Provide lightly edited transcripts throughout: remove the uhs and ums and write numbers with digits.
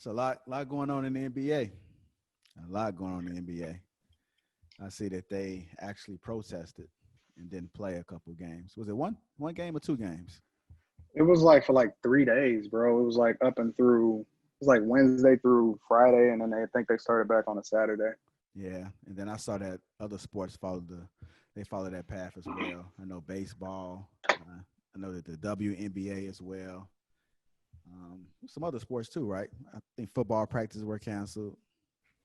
It's a lot going on in the NBA. A lot going on in the NBA. I see that they actually protested and didn't play a couple games. Was it one game or two games? It was like for like 3 days, bro. It was like up and through. It was like Wednesday through Friday, and then I think they started back on a Saturday. Yeah, and then I saw that other sports follow that path as well. I know baseball. I know that the WNBA as well. Some other sports too, right? I think football practices were canceled.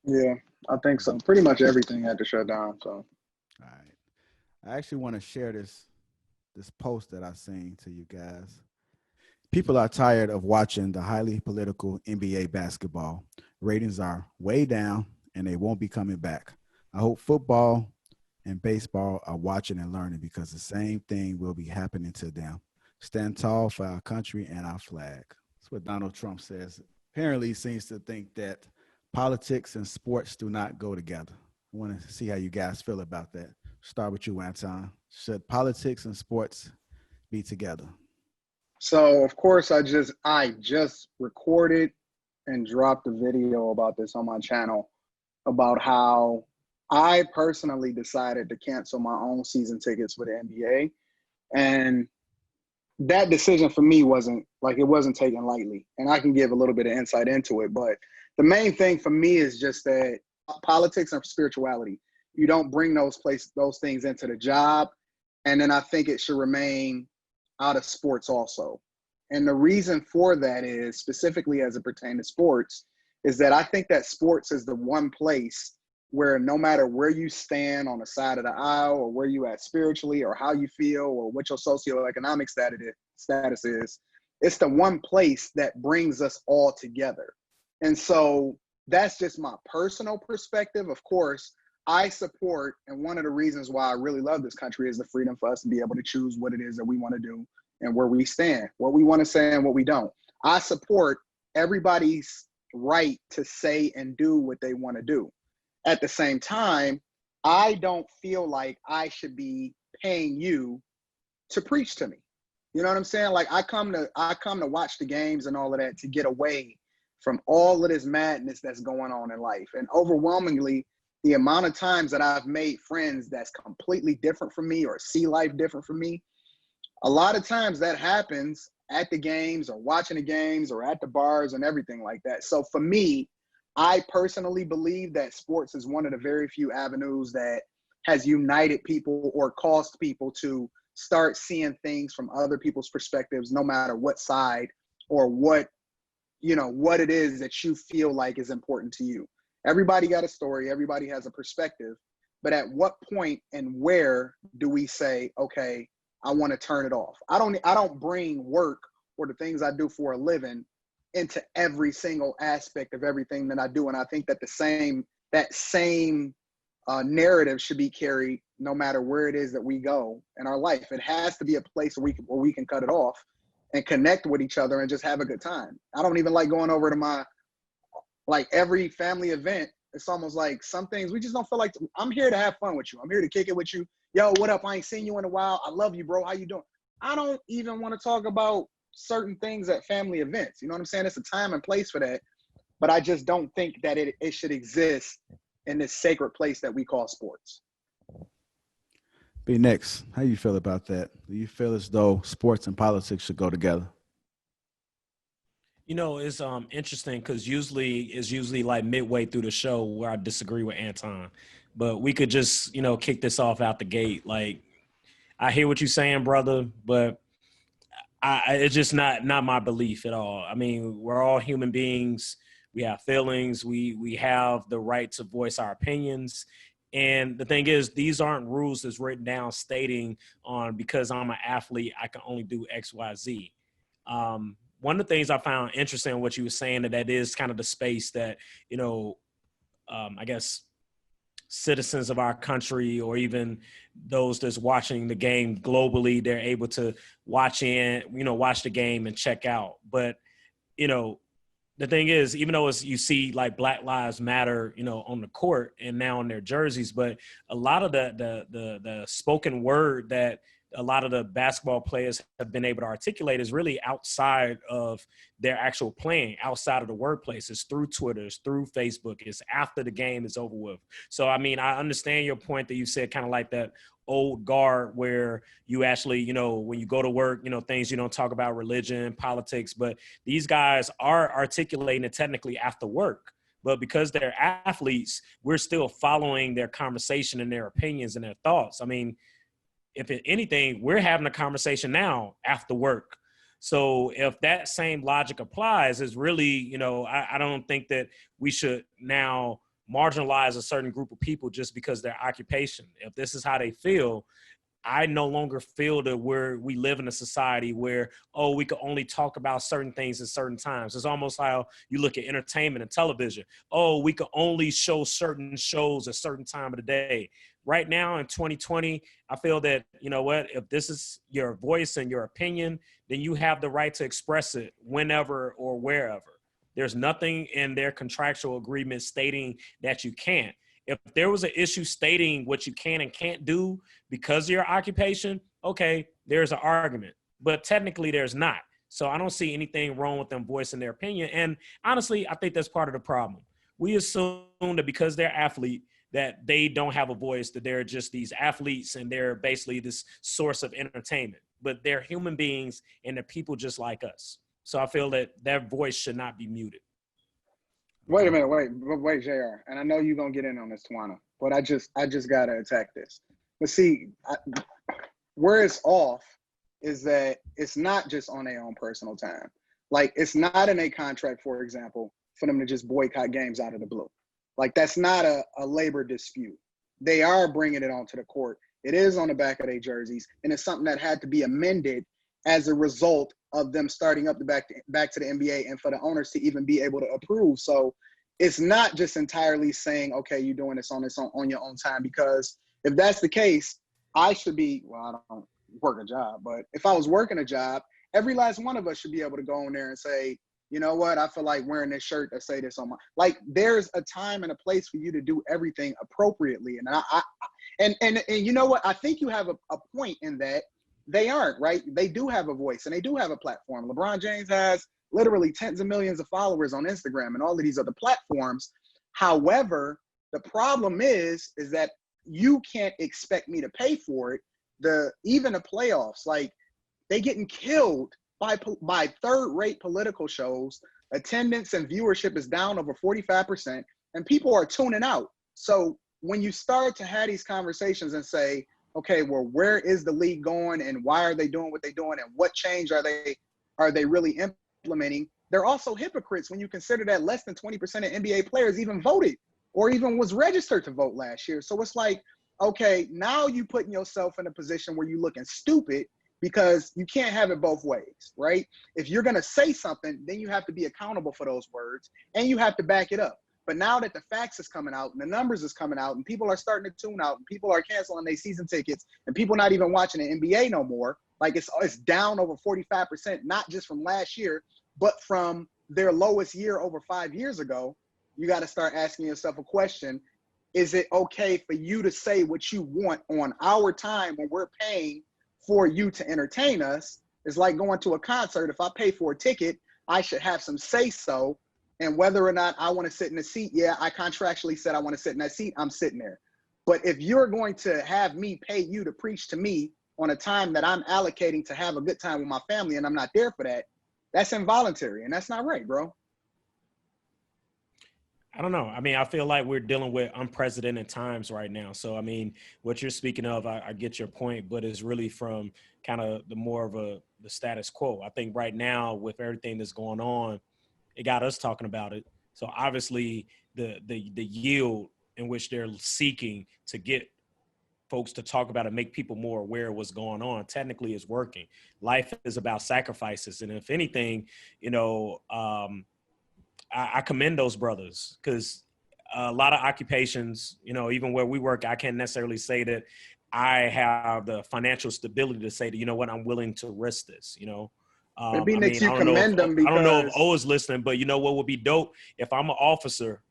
Yeah, I think so. Pretty much everything had to shut down. So All right. I actually want to share this post that I seen to you guys. People are tired of watching the highly political NBA basketball. Ratings are way down and they won't be coming back. I hope football and baseball are watching and learning because the same thing will be happening to them. Stand tall for our country and our flag. That's what Donald Trump says. Apparently, he seems to think that politics and sports do not go together. I want to see how you guys feel about that. Start with you, Anton. Should politics and sports be together? so of course I just recorded and dropped a video about this on my channel about how I personally decided to cancel my own season tickets for the NBA. And that decision for me wasn't taken lightly. And I can give a little bit of insight into it. But the main thing for me is just that politics and spirituality, you don't bring those things into the job. And then I think it should remain out of sports also. And the reason for that is specifically as it pertains to sports, is that I think that sports is the one place where no matter where you stand on the side of the aisle or where you at spiritually or how you feel or what your socioeconomic status is, it's the one place that brings us all together. And so that's just my personal perspective. Of course, I support, and one of the reasons why I really love this country is the freedom for us to be able to choose what it is that we want to do and where we stand, what we want to say and what we don't. I support everybody's right to say and do what they want to do. At the same time, I don't feel like I should be paying you to preach to me. You know what I'm saying? Like I come to watch the games and all of that to get away from all of this madness that's going on in life. And overwhelmingly, the amount of times that I've made friends that's completely different from me or see life different from me, a lot of times that happens at the games or watching the games or at the bars and everything like that. So for me, I personally believe that sports is one of the very few avenues that has united people or caused people to start seeing things from other people's perspectives, no matter what side or what it is that you feel like is important to you. Everybody got a story, everybody has a perspective, but at what point and where do we say, okay, I want to turn it off? I don't bring work or the things I do for a living into every single aspect of everything that I do. And I think that that same narrative should be carried no matter where it is that we go in our life. It has to be a place where we can cut it off and connect with each other and just have a good time. I don't even like going over to every family event. It's almost like some things we just don't feel like. I'm here to have fun with you. I'm here to kick it with you. Yo, what up? I ain't seen you in a while. I love you, bro. How you doing? I don't even want to talk about certain things at family events. You know what I'm saying? It's a time and place for that. But I just don't think that it should exist in this sacred place that we call sports. Be next. How you feel about that? Do you feel as though sports and politics should go together? It's interesting because usually like midway through the show where I disagree with Anton, but we could just kick this off out the gate. Like, I hear what you're saying, brother, but it's just not my belief at all. I mean, we're all human beings. We have feelings. We have the right to voice our opinions. And the thing is, these aren't rules that's written down stating on because I'm an athlete, I can only do X, Y, Z. One of the things I found interesting in what you were saying, that is kind of the space that, I guess citizens of our country or even those that's watching the game globally, they're able to watch the game and check out. But, the thing is, even though you see like Black Lives Matter, on the court and now on their jerseys, but a lot of the spoken word that a lot of the basketball players have been able to articulate is really outside of their actual playing, outside of the workplace. It's through Twitter, it's through Facebook, it's after the game is over with. So, I mean, I understand your point that you said, kind of like that old guard where you actually, you know, when you go to work, you know, things you don't talk about, religion, politics, but these guys are articulating it technically after work. But because they're athletes, we're still following their conversation and their opinions and their thoughts. I mean, if anything, we're having a conversation now after work. So if that same logic applies, is really, you know, I don't think that we should now marginalize a certain group of people just because their occupation. If this is how they feel, I no longer feel that we live in a society where, oh, we could only talk about certain things at certain times. It's almost how you look at entertainment and television. Oh, we could only show certain shows at a certain time of the day. Right now in 2020, I feel that, you know what, if this is your voice and your opinion, then you have the right to express it whenever or wherever. There's nothing in their contractual agreement stating that you can't. If there was an issue stating what you can and can't do because of your occupation, okay, there's an argument. But technically, there's not. So I don't see anything wrong with them voicing their opinion. And honestly, I think that's part of the problem. We assume that because they're athlete, that they don't have a voice, that they're just these athletes and they're basically this source of entertainment. But they're human beings and they're people just like us. So I feel that their voice should not be muted. Wait a minute, wait, JR. And I know you're gonna get in on this, Tawana, but I just gotta attack this. But see, where it's off is that it's not just on their own personal time. Like, it's not in a contract, for example, for them to just boycott games out of the blue. Like, that's not a labor dispute. They are bringing it onto the court. It is on the back of their jerseys, and it's something that had to be amended as a result of them starting up the back to the NBA and for the owners to even be able to approve. So it's not just entirely saying, okay, you're doing this on your own time, because if that's the case, I should be, well, I don't work a job, but if I was working a job, every last one of us should be able to go in there and say, you know what, I feel like wearing this shirt to say this on my, like, there's a time and a place for you to do everything appropriately. And and you know what, I think you have a point in that. They aren't, right? They do have a voice and they do have a platform. LeBron James has literally tens of millions of followers on Instagram and all of these other platforms. However, the problem is that you can't expect me to pay for it. Even the playoffs, like, they getting killed by third-rate political shows. Attendance and viewership is down over 45%, and people are tuning out. So when you start to have these conversations and say, okay, well, where is the league going and why are they doing what they're doing and what change are they really implementing? They're also hypocrites when you consider that less than 20% of NBA players even voted or even was registered to vote last year. So it's like, okay, now you putting yourself in a position where you're looking stupid because you can't have it both ways, right? If you're going to say something, then you have to be accountable for those words and you have to back it up. But now that the facts is coming out and the numbers is coming out and people are starting to tune out and people are canceling their season tickets and people not even watching the NBA no more, like, it's down over 45%, not just from last year, but from their lowest year over 5 years ago, you got to start asking yourself a question. Is it okay for you to say what you want on our time when we're paying for you to entertain us? It's like going to a concert. If I pay for a ticket, I should have some say-so. And whether or not I want to sit in a seat, yeah, I contractually said I want to sit in that seat, I'm sitting there. But if you're going to have me pay you to preach to me on a time that I'm allocating to have a good time with my family and I'm not there for that, that's involuntary. And that's not right, bro. I don't know. I mean, I feel like we're dealing with unprecedented times right now. So, I mean, what you're speaking of, I get your point, but it's really from kind of the more of the status quo. I think right now with everything that's going on, it got us talking about it. So obviously the yield in which they're seeking to get folks to talk about it, make people more aware of what's going on, technically is working. Life is about sacrifices. And if anything, you know, I commend those brothers, because a lot of occupations, you know, even where we work, I can't necessarily say that I have the financial stability to say that, you know what, I'm willing to risk this, you know. It'd be I Knicks, mean, you commend them because I don't know if O is listening, but you know what would be dope? If I'm an officer,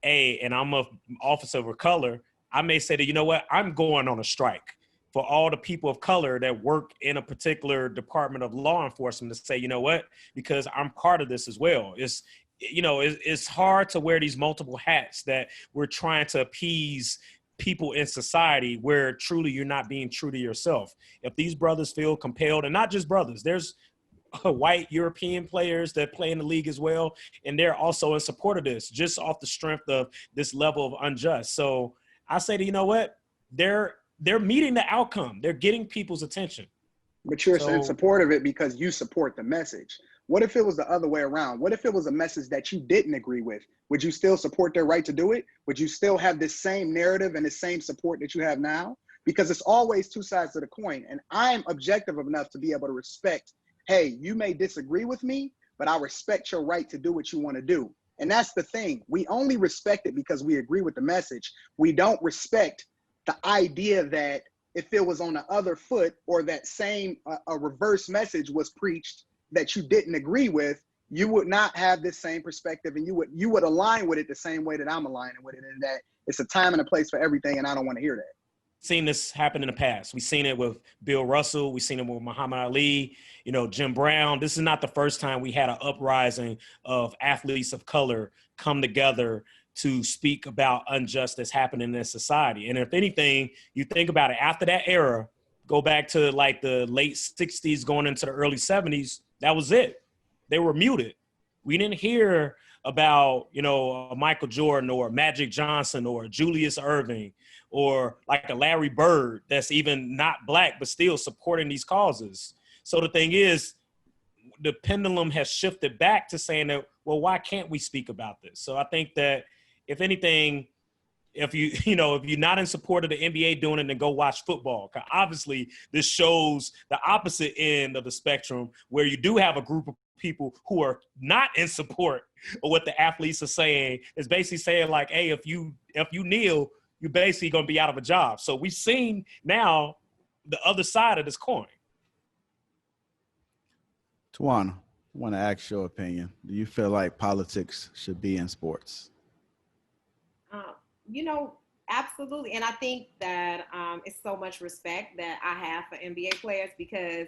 and I'm an officer of color, I may say that, you know what, I'm going on a strike. for all the people of color that work in a particular department of law enforcement to say, you know what, because I'm part of this as well. It's hard to wear these multiple hats that we're trying to appease people in society where truly you're not being true to yourself. If these brothers feel compelled, and not just brothers, there's white European players that play in the league as well, and they're also in support of this, just off the strength of this level of unjust. So I say that, you know what, they're meeting the outcome. They're getting people's attention. But you're in support of it because you support the message. What if it was the other way around? What if it was a message that you didn't agree with? Would you still support their right to do it? Would you still have this same narrative and the same support that you have now? Because it's always two sides of the coin. And I'm objective enough to be able to respect, hey, you may disagree with me, but I respect your right to do what you want to do. And that's the thing. We only respect it because we agree with the message. We don't respect the idea that if it was on the other foot, or that same a reverse message was preached that you didn't agree with, you would not have this same perspective, and you would align with it the same way that I'm aligning with it, and that it's a time and a place for everything, and I don't want to hear that. Seen this happen in the past. We've seen it with Bill Russell. We've seen it with Muhammad Ali, Jim Brown. This is not the first time we had an uprising of athletes of color come together to speak about injustice happening in society. And if anything, you think about it, after that era, go back to like the late 60s going into the early 70s, that was it. They were muted. We didn't hear about, Michael Jordan or Magic Johnson or Julius Erving or like a Larry Bird that's even not black but still supporting these causes. So the thing is, the pendulum has shifted back to saying that, well, why can't we speak about this? So I think that if anything, if you're not in support of the NBA doing it, then go watch football. 'Cause obviously, this shows the opposite end of the spectrum, where you do have a group of people who are not in support of what the athletes are saying. It's basically saying like, hey, if you kneel, you're basically going to be out of a job. So we've seen now the other side of this coin. Tawana, I want to ask your opinion. Do you feel like politics should be in sports? Absolutely. And I think that it's so much respect that I have for NBA players, because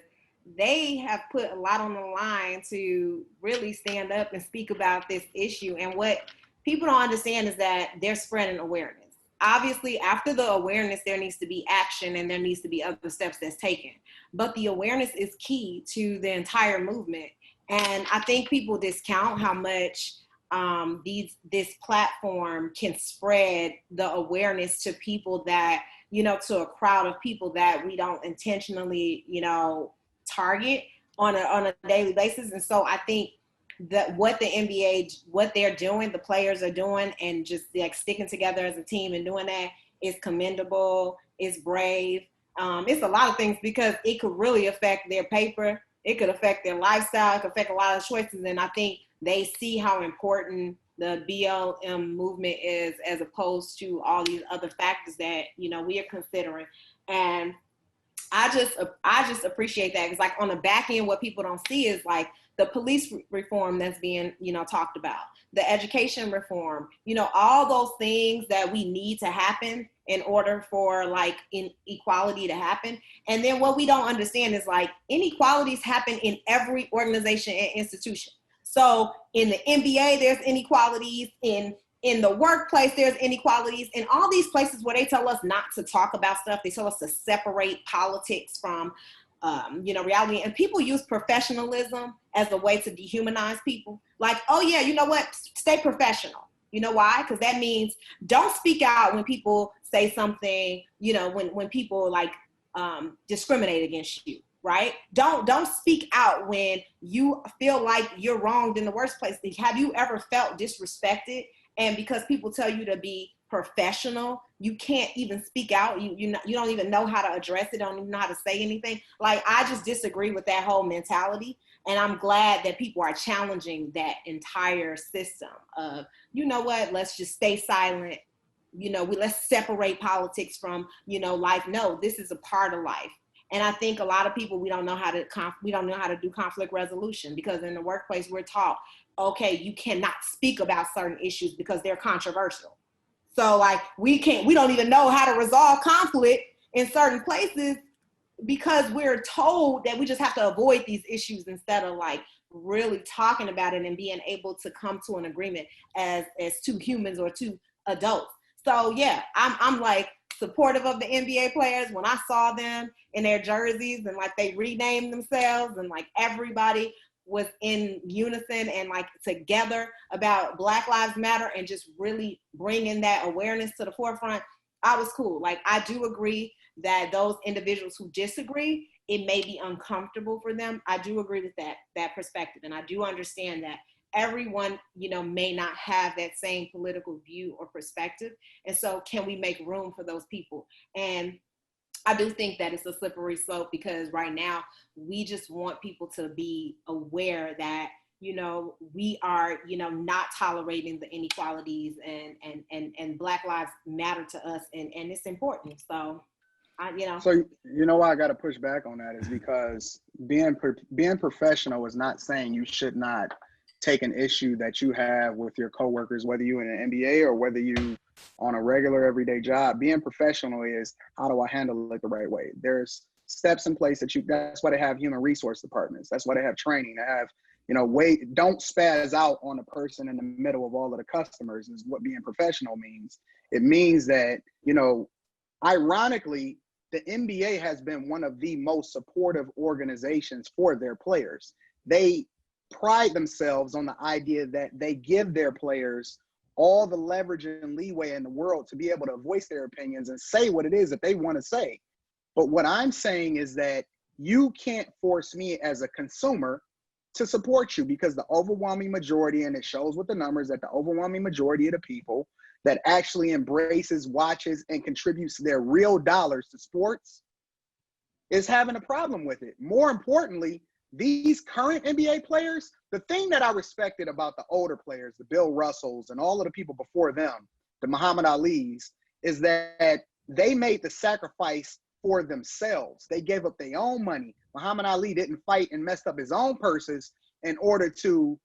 they have put a lot on the line to really stand up and speak about this issue. And what people don't understand is that they're spreading awareness. Obviously, after the awareness, there needs to be action and there needs to be other steps that's taken. But the awareness is key to the entire movement. And I think people discount how much this platform can spread the awareness to people that, to a crowd of people that we don't intentionally, target on a daily basis. And so I think that what the NBA, what they're doing, the players are doing, and just like sticking together as a team and doing that is commendable, is brave. It's a lot of things, because it could really affect their paper. It could affect their lifestyle. It could affect a lot of choices. And I think they see how important the BLM movement is, as opposed to all these other factors that, we are considering. And I just appreciate that. Because like on the back end, what people don't see is like the police reform that's being, talked about, the education reform, all those things that we need to happen in order for like inequality to happen. And then what we don't understand is like inequalities happen in every organization and institution. So in the NBA, there's inequalities. In the workplace, there's inequalities. In all these places where they tell us not to talk about stuff, they tell us to separate politics from, reality. And people use professionalism as a way to dehumanize people. Like, oh yeah, you know what? Stay professional. You know why? Because that means don't speak out when people say something, when people like discriminate against you. Right? Don't speak out when you feel like you're wronged in the worst place. Have you ever felt disrespected? And because people tell you to be professional, you can't even speak out. You don't even know how to address it. Don't even know how to say anything. Like, I just disagree with that whole mentality. And I'm glad that people are challenging that entire system of, you know what, let's just stay silent. Let's separate politics from, life. No, this is a part of life. And I think a lot of people, we don't know how to do conflict resolution, because in the workplace we're taught, okay, you cannot speak about certain issues because they're controversial. So like we don't even know how to resolve conflict in certain places because we're told that we just have to avoid these issues instead of like really talking about it and being able to come to an agreement as two humans or two adults. So yeah, I'm like supportive of the NBA players. When I saw them in their jerseys and like they renamed themselves and like everybody was in unison and like together about Black Lives Matter and just really bringing that awareness to the forefront, I was cool. Like I do agree that those individuals who disagree, it may be uncomfortable for them. I do agree with that perspective. And I do understand that everyone, may not have that same political view or perspective. And so can we make room for those people? And I do think that it's a slippery slope because right now we just want people to be aware that, we are, not tolerating the inequalities and Black lives matter to us and it's important. So, So, why I got to push back on that is because being professional is not saying you should not take an issue that you have with your coworkers, whether you're in an MBA or whether you on a regular everyday job. Being professional is how do I handle it the right way? There's steps in place that's why they have human resource departments. That's why they have training. They have, don't spaz out on the person in the middle of all of the customers is what being professional means. It means that, ironically, the NBA has been one of the most supportive organizations for their players. They pride themselves on the idea that they give their players all the leverage and leeway in the world to be able to voice their opinions and say what it is that they want to say. But what I'm saying is that you can't force me as a consumer to support you because the overwhelming majority, and it shows with the numbers that the overwhelming majority of the people that actually embraces, watches, and contributes their real dollars to sports is having a problem with it. More importantly, these current NBA players, the thing that I respected about the older players, the Bill Russells and all of the people before them, the Muhammad Alis, is that they made the sacrifice for themselves. They gave up their own money. Muhammad Ali didn't fight and messed up his own purses in order to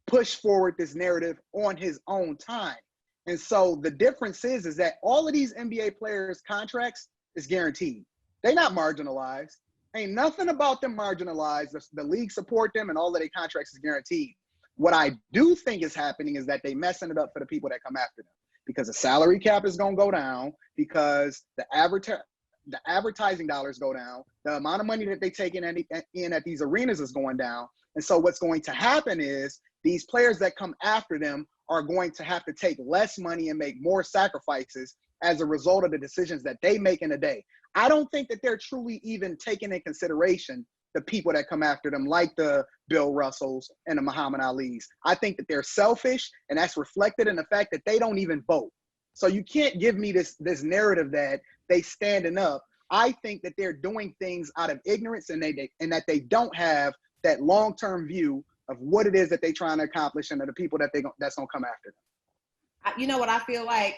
push forward this narrative on his own time. And so the difference is that all of these NBA players' contracts is guaranteed. They're not marginalized. Ain't nothing about them marginalized. The league support them and all of their contracts is guaranteed. What I do think is happening is that they messing it up for the people that come after them because the salary cap is going to go down because the advertising dollars go down. The amount of money that they take in at these arenas is going down. And so what's going to happen is these players that come after them are going to have to take less money and make more sacrifices as a result of the decisions that they make in a day. I don't think that they're truly even taking into consideration the people that come after them, like the Bill Russells and the Muhammad Alis. I think that they're selfish, and that's reflected in the fact that they don't even vote. So you can't give me this narrative that they standing up. I think that they're doing things out of ignorance and that they don't have that long-term view of what it is that they're trying to accomplish and the people that's going to come after them. You know what I feel like?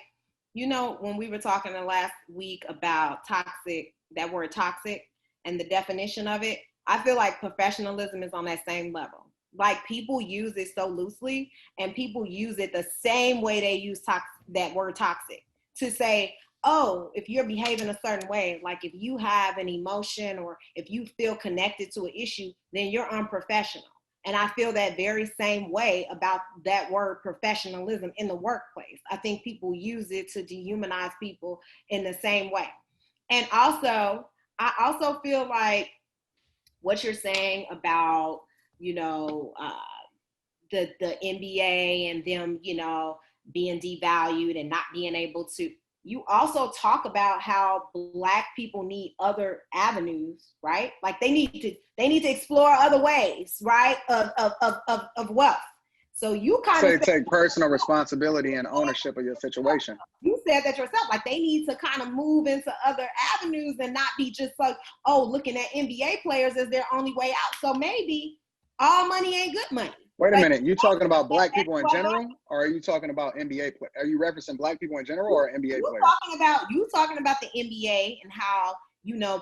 When we were talking the last week about toxic, that word toxic and the definition of it, I feel like professionalism is on that same level. Like people use it so loosely and people use it the same way they use that word toxic to say, oh, if you're behaving a certain way, like if you have an emotion or if you feel connected to an issue, then you're unprofessional. And I feel that very same way about that word professionalism in the workplace. I think people use it to dehumanize people in the same way. And also, I also feel like what you're saying about, the NBA and them, being devalued and not being able to, you also talk about how Black people need other avenues, right? Like they need to explore other ways, right? Of wealth. So you kind of take personal responsibility and ownership of your situation. You said that yourself, like they need to kind of move into other avenues and not be just like, oh, looking at NBA players as their only way out. So maybe all money ain't good money. Wait a minute, you talking about Black people in general, or are you talking about NBA players? Are you referencing Black people in general or NBA players? You talking about the NBA and how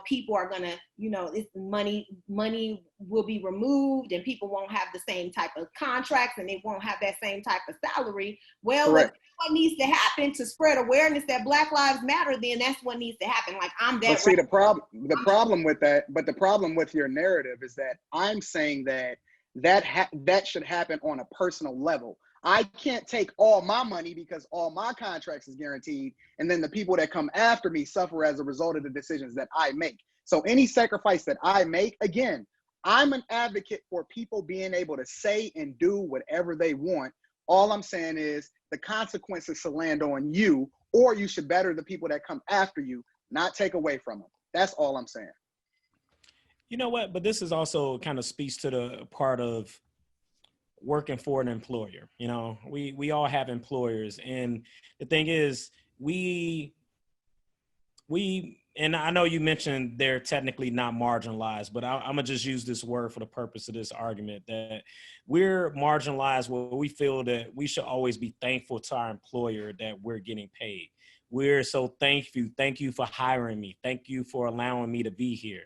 people are gonna, this money will be removed and people won't have the same type of contracts and they won't have that same type of salary. Well, Correct. what needs to happen to spread awareness that Black Lives Matter, then that's what needs to happen. Like, I'm that. But see, the problem with that, the problem with your narrative is that I'm saying that should happen on a personal level. I can't take all my money because all my contracts is guaranteed, and then the people that come after me suffer as a result of the decisions that I make. So any sacrifice that I make, again, I'm an advocate for people being able to say and do whatever they want. All I'm saying is the consequences should land on you, or you should better the people that come after you, not take away from them. That's all I'm saying. You know what? But this is also kind of speaks to the part of working for an employer. We all have employers, and the thing is, we and I know you mentioned they're technically not marginalized, but I'm gonna just use this word for the purpose of this argument, that we're marginalized where we feel that we should always be thankful to our employer that we're getting paid. We're so thank you for hiring me, thank you for allowing me to be here.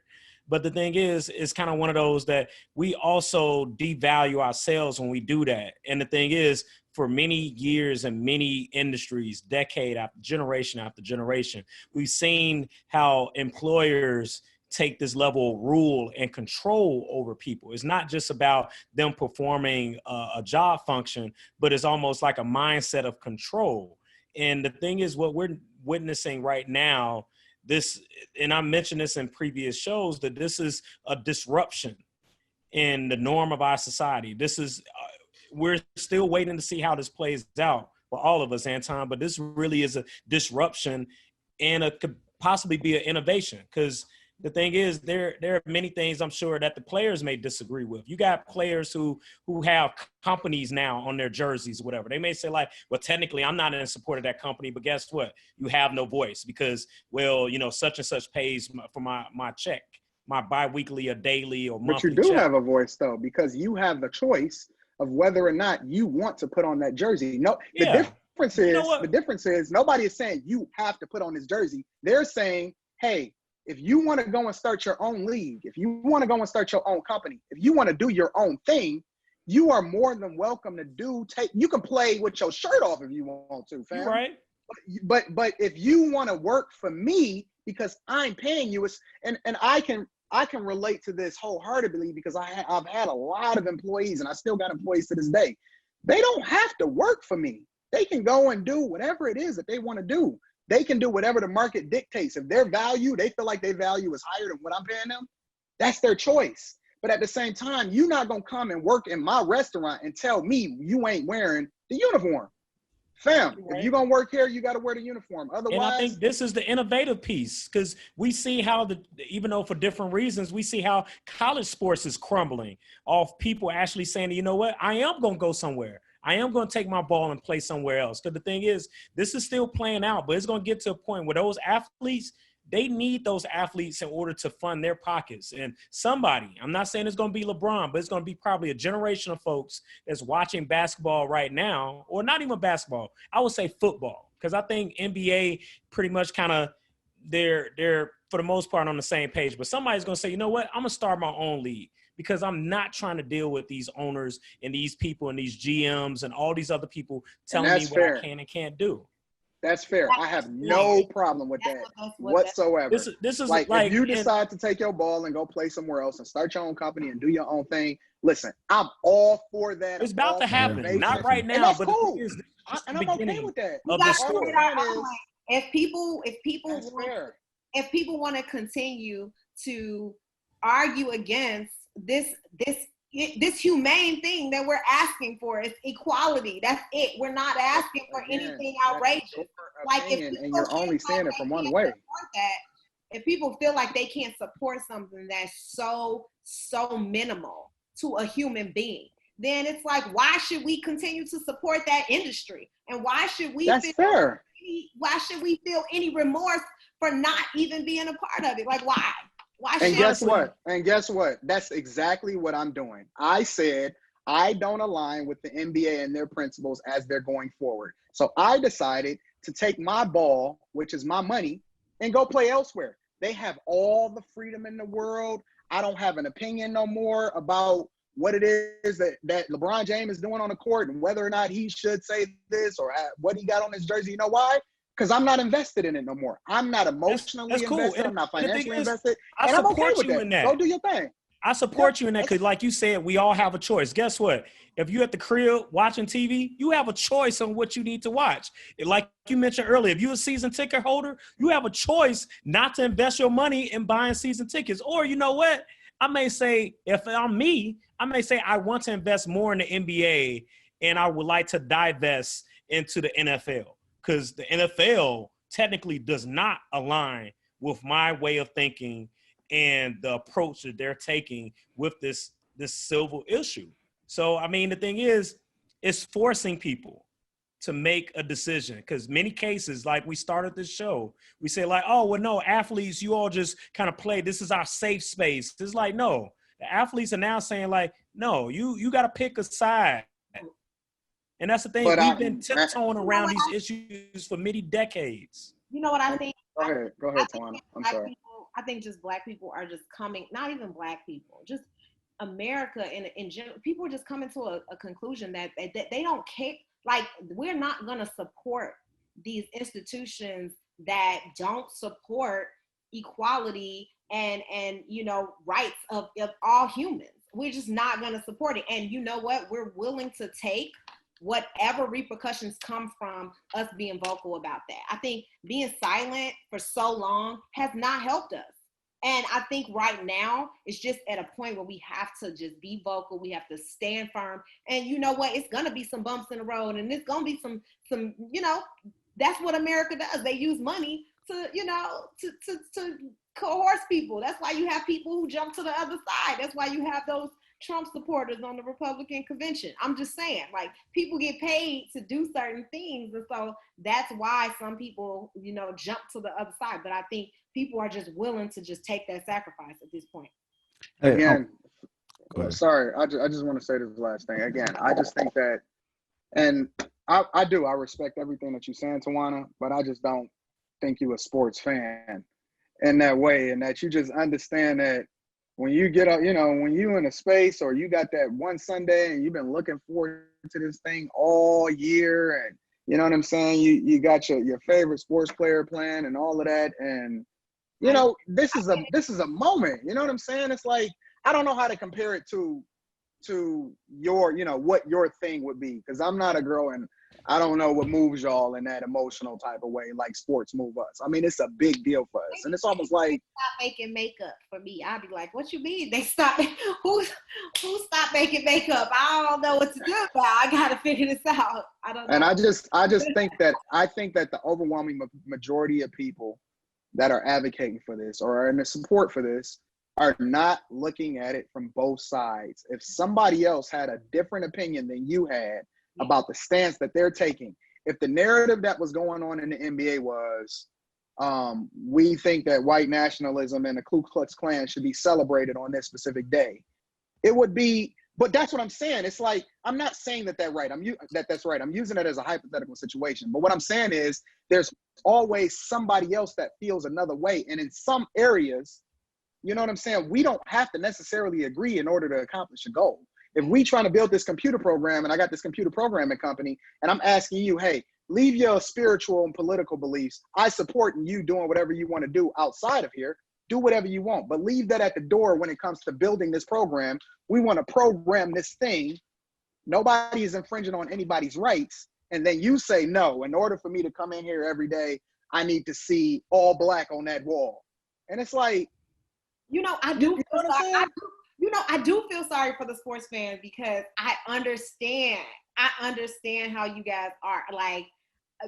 But the thing is, it's kind of one of those that we also devalue ourselves when we do that. And the thing is, for many years and many industries, decade after generation, we've seen how employers take this level of rule and control over people. It's not just about them performing a job function, but it's almost like a mindset of control. And the thing is, what we're witnessing right now, and I mentioned this in previous shows, that this is a disruption in the norm of our society. We're still waiting to see how this plays out for all of us, Anton, but this really is a disruption, and it could possibly be an innovation, because the thing is, there are many things I'm sure that the players may disagree with. You got players who have companies now on their jerseys, whatever. They may say like, well, technically I'm not in support of that company, but guess what? You have no voice because, well, such and such pays for my check, my biweekly or daily or monthly check. But you do have a voice though, because you have the choice of whether or not you want to put on that jersey. No, the difference is nobody is saying you have to put on this jersey. They're saying, hey, if you want to go and start your own league, if you want to go and start your own company, if you want to do your own thing, you are more than welcome to you can play with your shirt off if you want to, fam. Right. But if you want to work for me because I'm paying you, and I can relate to this wholeheartedly because I've had a lot of employees, and I still got employees to this day. They don't have to work for me. They can go and do whatever it is that they want to do. They can do whatever the market dictates. If their value, they feel like their value is higher than what I'm paying them, that's their choice. But at the same time, you're not going to come and work in my restaurant and tell me you ain't wearing the uniform. Fam, right. If you're going to work here, you got to wear the uniform. Otherwise, and I think this is the innovative piece, because we see how even though for different reasons, we see how college sports is crumbling off people actually saying, you know what, I am going to go somewhere. I am going to take my ball and play somewhere else. Because the thing is, this is still playing out, but it's going to get to a point where those athletes, they need those athletes in order to fund their pockets. And somebody, I'm not saying it's going to be LeBron, but it's going to be probably a generation of folks that's watching basketball right now, or not even basketball. I would say football, because I think NBA pretty much kind of, they're for the most part on the same page. But somebody's going to say, you know what, I'm going to start my own league, because I'm not trying to deal with these owners and these people and these GMs and all these other people telling me what I can and can't do. That's fair. I have no problem with that whatsoever. This is like if you decide to take your ball and go play somewhere else and start your own company and do your own thing, listen, I'm all for that. It's about to happen. Not right now, but cool. And I'm okay with that. If people want to continue to argue against this humane thing that we're asking for, is equality. That's it. We're not asking for anything outrageous. Like, and you're only saying it from one way. If people feel like they can't support something that's so minimal to a human being, then it's like, why should we continue to support that industry? And why should we why should we feel any remorse for not even being a part of it? Like, why? And guess what? That's exactly what I'm doing. I said I don't align with the NBA and their principles as they're going forward. So I decided to take my ball, which is my money, and go play elsewhere. They have all the freedom in the world. I don't have an opinion no more about what it is that LeBron James is doing on the court and whether or not he should say this or what he got on his jersey. You know why? Because I'm not invested in it no more. I'm not emotionally that's cool. invested. I'm not And the thing financially is, invested. I And I'm okay support with you that. in that. Go do your thing. I support you in that because, like you said, we all have a choice. Guess what? If you're at the crib watching TV, you have a choice on what you need to watch. Like you mentioned earlier, if you're a season ticket holder, you have a choice not to invest your money in buying season tickets. Or you know what? I may say, if I'm me, I may say I want to invest more in the NBA and I would like to divest into the NFL because the NFL technically does not align with my way of thinking and the approach that they're taking with this civil issue. So, I mean, the thing is, it's forcing people to make a decision because many cases, like we started this show, we say like, oh, well, no, athletes, you all just kind of play. This is our safe space. It's like, no, the athletes are now saying like, no, you got to pick a side. And that's the thing. But We've been tiptoeing around these issues for many decades. You know what I think? Go ahead, Tawana. I'm sorry. I think just Black people are just coming, not even Black people, just America in general. People are just coming to a conclusion that they don't care. Like, we're not going to support these institutions that don't support equality and rights of all humans. We're just not going to support it. And you know what? We're willing to take whatever repercussions come from us being vocal about that. I think being silent for so long has not helped us. And I think right now it's just at a point where we have to just be vocal. We have to stand firm. And you know what? It's going to be some bumps in the road, and it's going to be some, that's what America does. They use money to coerce people. That's why you have people who jump to the other side. That's why you have those Trump supporters on the Republican convention. I'm just saying, like, people get paid to do certain things. And so that's why some people, jump to the other side. But I think people are just willing to just take that sacrifice at this point. Again, sorry, I just want to say this last thing. Again, I just think that, and I respect everything that you're saying, Tawana, but I just don't think you a sports fan in that way, and that you just understand that when you get up, when you in a space or you got that one Sunday and you've been looking forward to this thing all year, and you know what I'm saying, you got your favorite sports player playing and all of that, and this is a moment. You know what I'm saying? It's like, I don't know how to compare it to your, what your thing would be, because I'm not a girl and I don't know what moves y'all in that emotional type of way like sports move us. I mean, it's a big deal for us, and it's almost like stop making makeup for me. I'd be like, "What you mean they stop? Who stopped making makeup? I don't know what to do now. I gotta figure this out. I don't know." And I just think that the overwhelming majority of people that are advocating for this or are in the support for this are not looking at it from both sides. If somebody else had a different opinion than you had about the stance that they're taking, if the narrative that was going on in the NBA was, we think that white nationalism and the Ku Klux Klan should be celebrated on this specific day, it would be. But that's what I'm saying. It's like, I'm not saying that's right. That's right. I'm using it as a hypothetical situation. But what I'm saying is, there's always somebody else that feels another way, and in some areas, you know what I'm saying, we don't have to necessarily agree in order to accomplish a goal. If we trying to build this computer program, and I got this computer programming company, and I'm asking you, hey, leave your spiritual and political beliefs. I support you doing whatever you want to do outside of here. Do whatever you want, but leave that at the door when it comes to building this program. We want to program this thing. Nobody is infringing on anybody's rights. And then you say, no, in order for me to come in here every day, I need to see all black on that wall. And it's like, I do feel sorry. I do feel sorry for the sports fans, because I understand how you guys are. Like,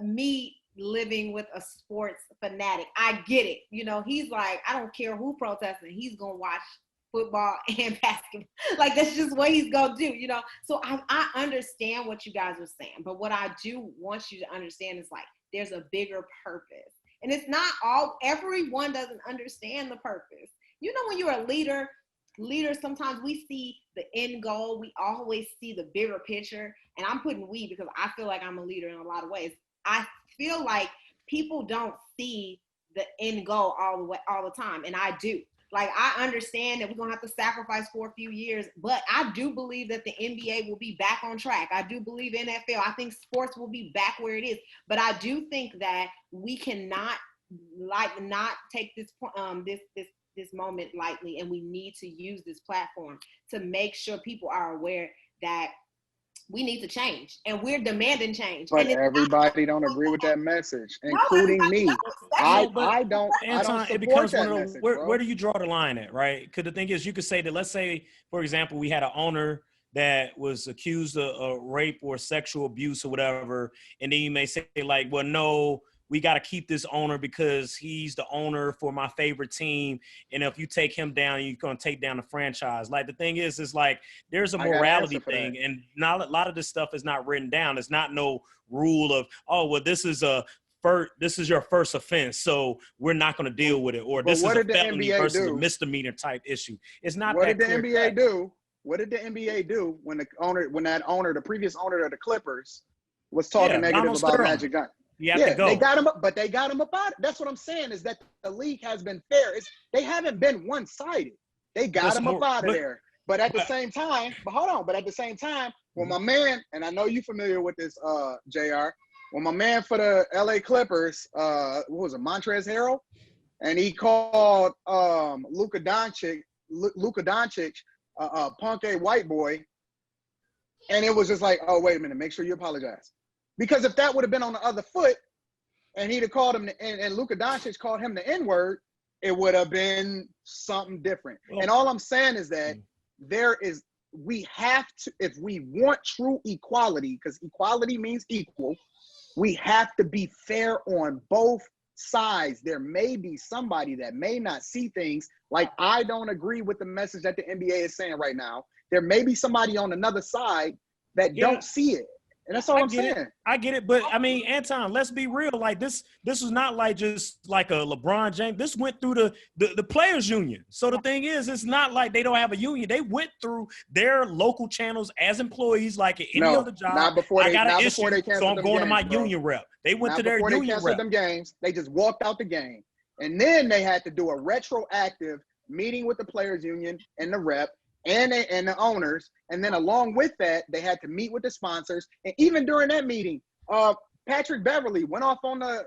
me living with a sports fanatic, I get it. He's like, I don't care who protesting, he's gonna watch football and basketball. Like, that's just what he's gonna do. So I understand what you guys are saying, but what I do want you to understand is, like, there's a bigger purpose, and it's not everyone doesn't understand the purpose. When you're a leader, sometimes we see the end goal. We always see the bigger picture. And I'm putting we because I feel like I'm a leader in a lot of ways. I feel like people don't see the end goal all the time, and I do. Like, I understand that we're gonna have to sacrifice for a few years, but I do believe that the NBA will be back on track. I do believe NFL. I think sports will be back where it is, but I do think that we cannot not take this moment lightly, and we need to use this platform to make sure people are aware that we need to change, and we're demanding change. But and everybody don't agree with that message, including me. I don't Anton, it support becomes that one of the message, where do you draw the line at, right? Because the thing is, you could say that, let's say, for example, we had an owner that was accused of rape or sexual abuse or whatever, and then you may say like, well, no, we got to keep this owner because he's the owner for my favorite team, and if you take him down, you're going to take down the franchise. Like, the thing is like, there's a morality thing, and not a lot of this stuff is not written down. It's not no rule of, oh, well, this is your first offense, so we're not going to deal with it, or this is a felony versus a misdemeanor type issue. It's not what that did the clear NBA do? What did the NBA do when the previous owner of the Clippers was talking negative about Magic Johnson? They got him up, but they got him up out. That's what I'm saying, is that the league has been fair. They haven't been one-sided. They got him up out of there. But at the same time, when my man, and I know you're familiar with this, JR, when my man for the LA Clippers, what was it, Montrezl Harrell, and he called Luka Doncic punk a white boy, and it was just like, oh, wait a minute, make sure you apologize. Because if that would have been on the other foot, and he'd have called him, and Luka Doncic called him the N-word, it would have been something different. And all I'm saying is that we have to, if we want true equality, because equality means equal, we have to be fair on both sides. There may be somebody that may not see things like, I don't agree with the message that the NBA is saying right now. There may be somebody on another side that don't see it. And that's all I'm saying. I get it. But I mean, Anton, let's be real. Like, this was not like just like a LeBron James. This went through the players union. So the thing is, it's not like they don't have a union. They went through their local channels as employees, like at any other job. Not before I got an issue, so I'm going to my union rep. They went to their union rep. Before they canceled them games, they just walked out the game. And then they had to do a retroactive meeting with the players union and the rep and the owners. And then along with that, they had to meet with the sponsors. And even during that meeting, Patrick Beverly went off on the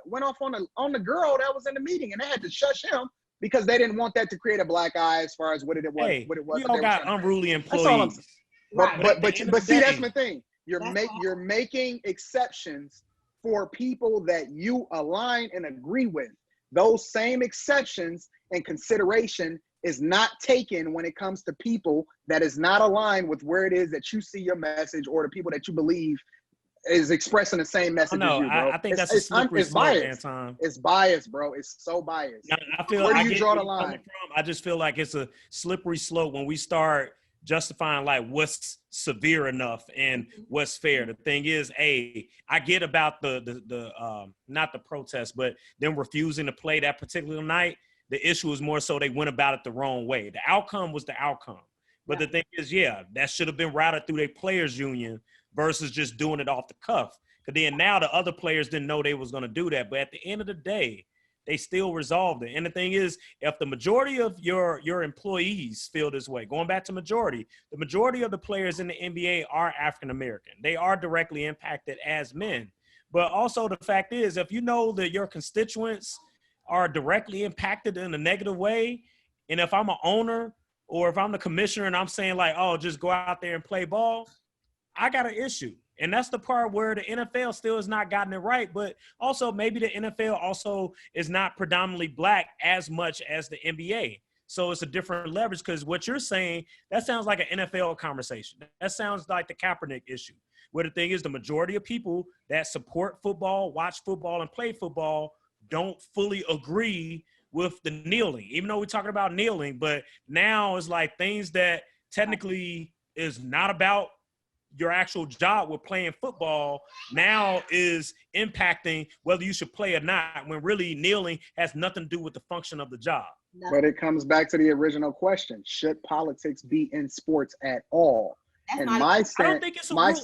girl that was in the meeting, and they had to shush him because they didn't want that to create a black eye as far as what it was. Hey, what it was. We all got unruly employees. That's all I'm saying. But see, that's my thing. You're making exceptions for people that you align and agree with. Those same exceptions and consideration is not taken when it comes to people that is not aligned with where it is that you see your message, or the people that you believe is expressing the same message as you, bro. I think that's a slippery slope, Anton. It's biased, bro. It's so biased. Where do you draw the line? I just feel like it's a slippery slope when we start justifying like what's severe enough and what's fair. The thing is, I get about the not the protest, but them refusing to play that particular night. The issue is more so they went about it the wrong way. The outcome was the outcome. But the thing is, that should have been routed through their players union versus just doing it off the cuff. Because then now the other players didn't know they was going to do that. But at the end of the day, they still resolved it. And the thing is, if the majority of your employees feel this way, going back to majority, the majority of the players in the NBA are African-American. They are directly impacted as men. But also the fact is, if you know that your constituents are directly impacted in a negative way, and if I'm an owner or if I'm the commissioner and I'm saying like, oh, just go out there and play ball, I got an issue. And that's the part where the NFL still has not gotten it right. But also maybe the NFL also is not predominantly black as much as the NBA. So it's a different leverage, because what you're saying, that sounds like an NFL conversation. That sounds like the Kaepernick issue, where the thing is, the majority of people that support football, watch football, and play football don't fully agree with the kneeling, even though we're talking about kneeling. But now it's like things that technically is not about your actual job with playing football now is impacting whether you should play or not, when really kneeling has nothing to do with the function of the job. But it comes back to the original question: should politics be in sports at all? And my stand, I don't think it's a rule.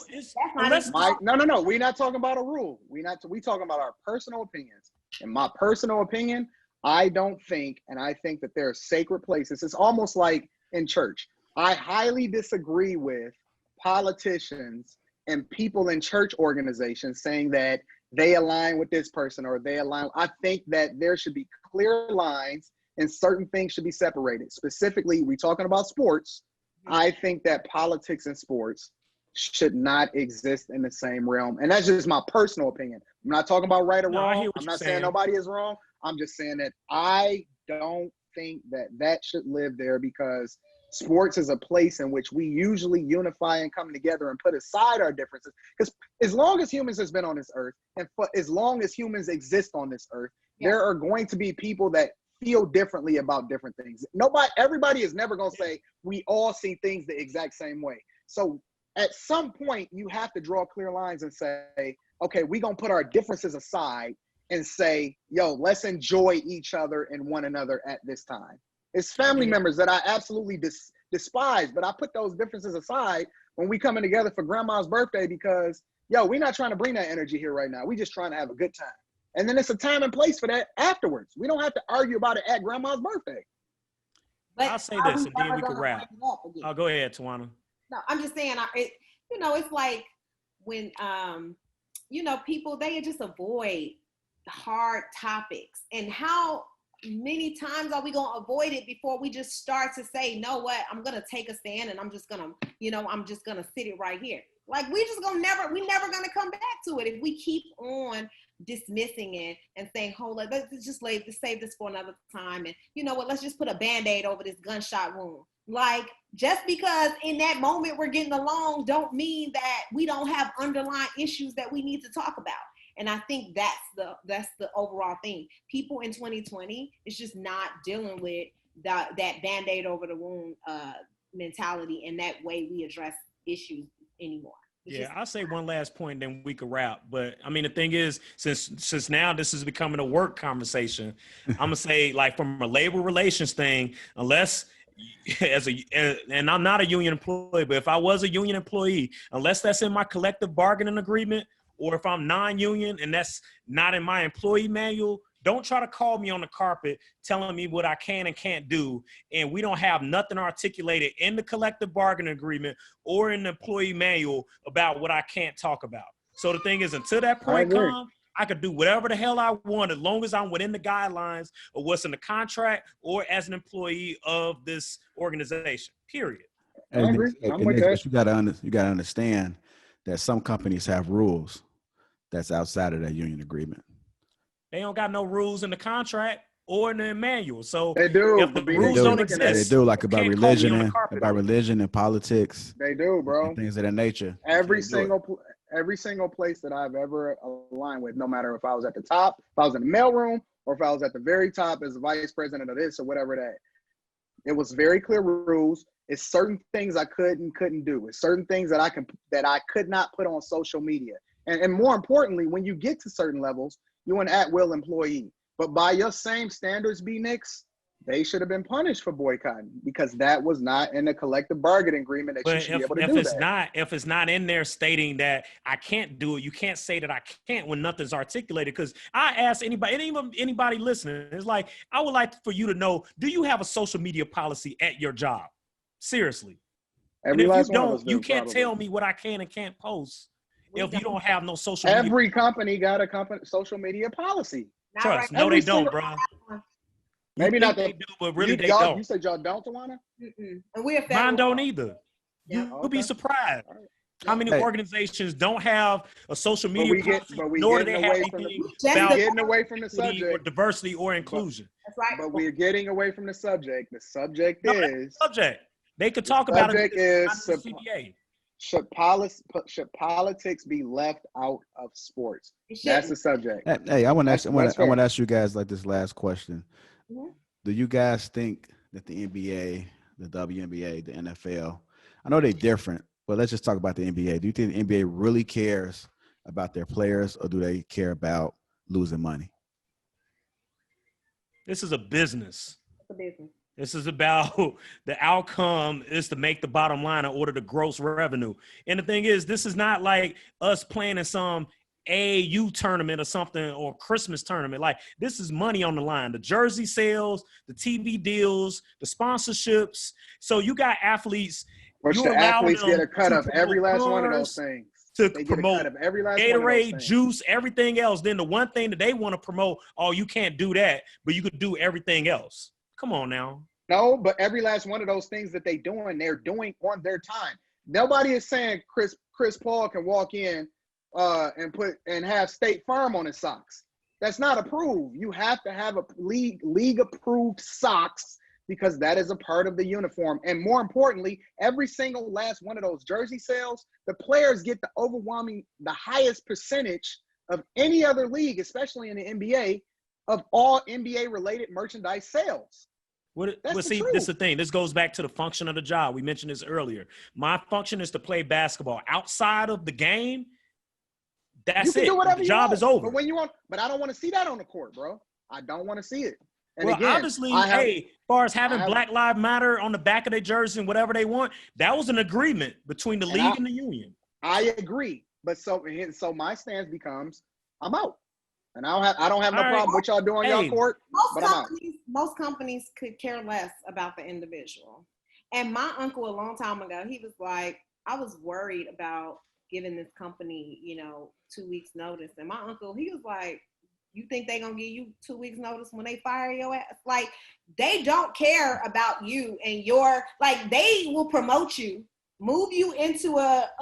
No. We're not talking about a rule. We talking about our personal opinions. In my personal opinion, I don't think, and I think that there are sacred places. It's almost like in church. I highly disagree with politicians and people in church organizations saying that they align with this person or they align. I think that there should be clear lines and certain things should be separated. Specifically, we're talking about sports. I think that politics and sports should not exist in the same realm. And that's just my personal opinion. I'm not talking about right or No, I wrong. hear what I'm you're not saying saying. nobody is wrong. I'm just saying that I don't think that that should live there, because sports is a place in which we usually unify and come together and put aside our differences. Because as long as humans has been on this earth, and for as long as humans exist on this earth, there are going to be people that feel differently about different things. Everybody is never going to say we all see things the exact same way. So at some point, you have to draw clear lines and say, okay, we're going to put our differences aside and say, yo, let's enjoy each other and one another at this time. It's family members that I absolutely despise, but I put those differences aside when we coming together for grandma's birthday, because, yo, we're not trying to bring that energy here right now. We're just trying to have a good time. And then it's a time and place for that afterwards. We don't have to argue about it at grandma's birthday. But I'll say are this, we and then ever we can gonna wrap. bring it up again? Oh, go ahead, Tawana. No, I'm just saying, it's like when, people, they just avoid hard topics. And how many times are we going to avoid it before we just start to say, you know what, I'm going to take a stand and I'm just going to sit it right here. Like we're never going to come back to it if we keep on dismissing it and saying, hold on, let's save this for another time. And you know what, let's just put a Band-Aid over this gunshot wound. Like, just because in that moment we're getting along don't mean that we don't have underlying issues that we need to talk about. And I think that's the overall thing. People in 2020 is just not dealing with that Band-Aid over the wound mentality and that way we address issues anymore. I'll say one last point, then we could wrap. But I mean, the thing is, since now this is becoming a work conversation, I'm gonna say, like, from a labor relations thing, unless and I'm not a union employee, but if I was a union employee, unless that's in my collective bargaining agreement, or if I'm non-union and that's not in my employee manual, don't try to call me on the carpet telling me what I can and can't do. And we don't have nothing articulated in the collective bargaining agreement or in the employee manual about what I can't talk about. So the thing is, until that point comes, I could do whatever the hell I want as long as I'm within the guidelines of what's in the contract or as an employee of this organization, period. I agree. I'm with that. You gotta understand that some companies have rules that's outside of that union agreement. They don't got no rules in the contract or in the manual. So they do. If the rules don't exist, they do, like about religion and politics. They do, bro. Things of that nature. Every single place that I've ever aligned with, no matter if I was at the top, if I was in the mailroom, or if I was at the very top as the vice president of this or whatever that, it was very clear rules. It's certain things I could and couldn't do. It's certain things that I could not put on social media. And more importantly, when you get to certain levels, you're an at-will employee. But by your same standards, B-Nix, they should have been punished for boycotting, because that was not in the collective bargaining agreement that you should be able to do that. If it's not in there stating that I can't do it, you can't say that I can't when nothing's articulated. Because I ask anybody listening, it's like, I would like for you to know, do you have a social media policy at your job? Seriously. And if you don't, you can't tell me what I can and can't post if you don't have no social media. Every company got a social media policy. Trust. No, they don't, bro. Maybe not they do, but really they don't. You said y'all don't, Tawana? And mine don't either. Yeah, You'll be surprised how many organizations don't have a social media policy, nor do they have anything about getting away from the subject, or diversity or inclusion. That's right. But we're getting away from the subject. The subject is subject. They could talk about it. Should politics be left out of sports? That's the subject. Hey, I want to ask you guys like this last question. Mm-hmm. Do you guys think that the NBA, the WNBA, the NFL, I know they're different, but let's just talk about the NBA. Do you think the NBA really cares about their players, or do they care about losing money? This is a business. It's a business. This is about the outcome is to make the bottom line in order to gross revenue. And the thing is, this is not like us playing in some AAU tournament or something, or Christmas tournament. Like, this is money on the line. The jersey sales, the TV deals, the sponsorships. So you got athletes, Which you the allow athletes get them a cut to of every promote last one of those cars, things. to They get a promote cut of every last one of those Gatorade, things. juice, everything else. Then the one thing that they want to promote, oh, you can't do that, but you could do everything else. Come on now. No, but every last one of those things that they're doing on their time. Nobody is saying Chris Paul can walk in and have State Farm on his socks. That's not approved. You have to have a league approved socks, because that is a part of the uniform. And more importantly, every single last one of those jersey sales, the players get the highest percentage of any other league, especially in the NBA, of all NBA related merchandise sales. This is the thing. This goes back to the function of the job. We mentioned this earlier. My function is to play basketball. Outside of the game, that's it. Do whatever the job is over. But I don't want to see that on the court, bro. I don't want to see it. And well, again, obviously, as far as having Black Lives Matter on the back of their jersey and whatever they want, that was an agreement between the league and the union. I agree, but so my stance becomes, I'm out, and I don't have no problem with y'all doing y'all court. Most companies could care less about the individual. And my uncle, a long time ago, he was like, I was worried about giving this company, 2 weeks notice, and my uncle, he was like, you think they gonna give you 2 weeks notice when they fire your ass? Like, they don't care about you and they will promote you, move you into a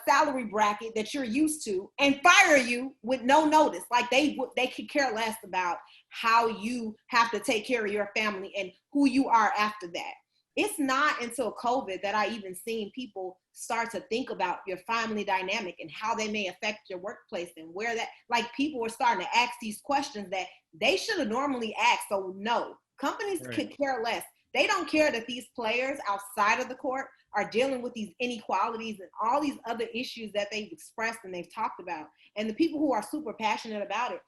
salary bracket that you're used to, and fire you with no notice. Like, they could care less about how you have to take care of your family and who you are after that. It's not until COVID that I even seen people start to think about your family dynamic and how they may affect your workplace, and where that, like, people are starting to ask these questions that they should have normally asked. So no, companies could care less. They don't care that these players outside of the court are dealing with these inequalities and all these other issues that they've expressed and they've talked about. And the people who are super passionate about it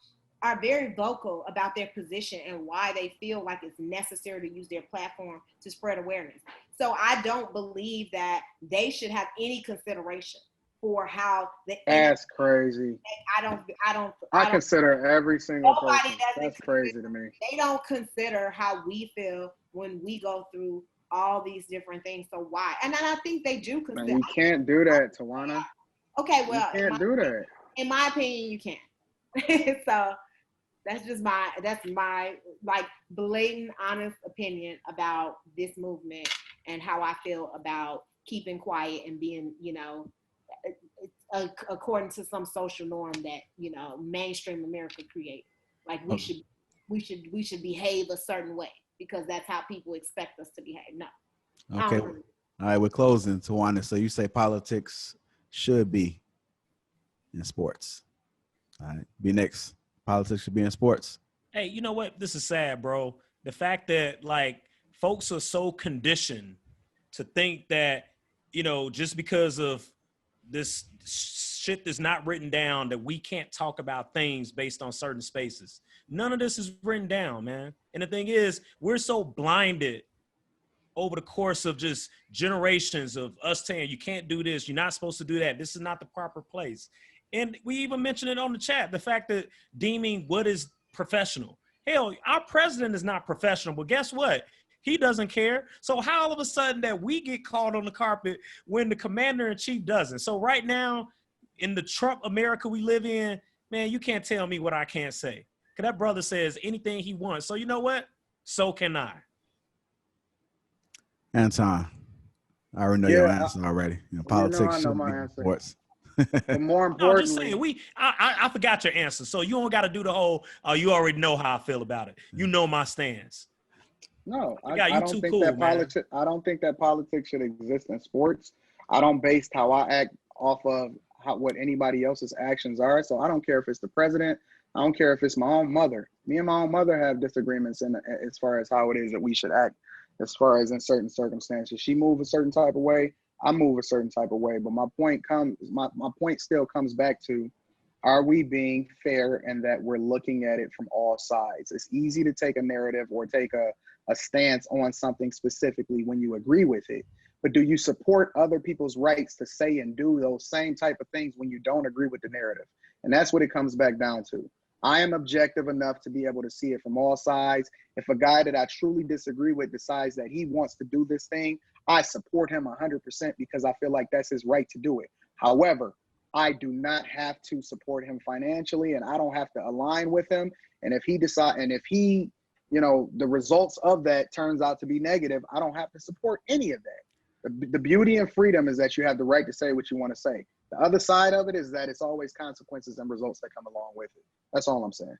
are very vocal about their position and why they feel like it's necessary to use their platform to spread awareness. So I don't believe that they should have any consideration for how That's crazy. I consider every single person. That's crazy to me. They don't consider how we feel when we go through all these different things. So why? And then I think they do consider. Man, you can't do that, Tawana. Okay, well, you can't do that. In my opinion, you can't. So that's my like blatant, honest opinion about this movement and how I feel about keeping quiet and being, according to some social norm that, mainstream America created. Like, we should behave a certain way because that's how people expect us to behave. No. Okay. All right, we're closing, Tawana. So you say politics should be in sports. All right. Be next. Politics should be in sports. Hey, you know what? This is sad, bro. The fact that, like, folks are so conditioned to think that, just because of this shit that's not written down, that we can't talk about things based on certain spaces. None of this is written down, man. And the thing is, we're so blinded over the course of just generations of us saying, you can't do this, you're not supposed to do that, this is not the proper place. And we even mentioned it on the chat, the fact that deeming what is professional. Hell, our president is not professional, but guess what? He doesn't care. So how all of a sudden that we get called on the carpet when the commander-in-chief doesn't? So right now, in the Trump America we live in, man, you can't tell me what I can't say. Because that brother says anything he wants. So you know what? So can I. Anton, I already know your answer already. Politics should be in sports. But more importantly, no, just saying, I forgot your answer, so you don't got to do the whole. You already know how I feel about it. You know my stance. No, I don't think that politics. I don't think that politics should exist in sports. I don't base how I act off of what anybody else's actions are. So I don't care if it's the president. I don't care if it's my own mother. Me and my own mother have disagreements as far as how it is that we should act, as far as in certain circumstances. She moves a certain type of way. I move a certain type of way, but my point still comes back to, are we being fair and that we're looking at it from all sides? It's easy to take a narrative or take a stance on something specifically when you agree with it, but do you support other people's rights to say and do those same type of things when you don't agree with the narrative? And that's what it comes back down to. I am objective enough to be able to see it from all sides. If a guy that I truly disagree with decides that he wants to do this thing, I support him 100% because I feel like that's his right to do it. However, I do not have to support him financially, and I don't have to align with him. And if he the results of that turns out to be negative, I don't have to support any of that. The beauty and freedom is that you have the right to say what you want to say. The other side of it is that it's always consequences and results that come along with it. That's all I'm saying.